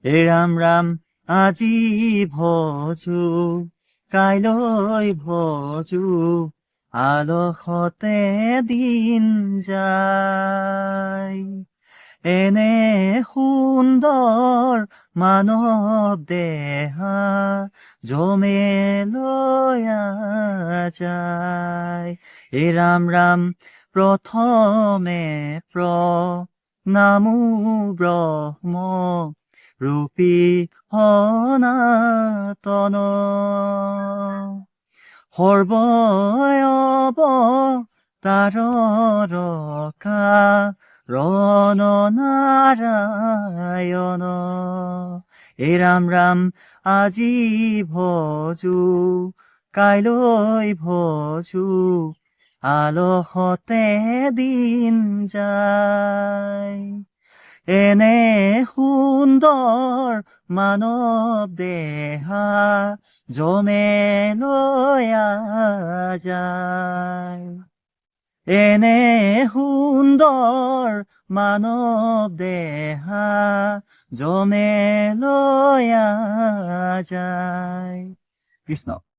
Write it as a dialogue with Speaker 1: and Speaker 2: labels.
Speaker 1: হে ৰাম ৰাম আজি ভজো কাইলৈ ভজো আলসতে দিন যায় এনে সুন্দৰ মানৱ দেহা জমেলৈয়া যায় হে ৰাম ৰাম প্ৰথমে প্ৰণামো ব্ৰহ্ম ৰূপী সনাতন সৰ্বয়ৱতাৰৰ কাৰণ নাৰায়ণ হে ৰাম ৰাম আজি ভজো কাইলৈ ভজো আলসতে দিন যায় এনে সুন্দৰ মানৱ দেহা জমেলৈয়া যায় এনে সুন্দৰ মানৱ দেহা জমেলৈয়া যায় কৃষ্ণ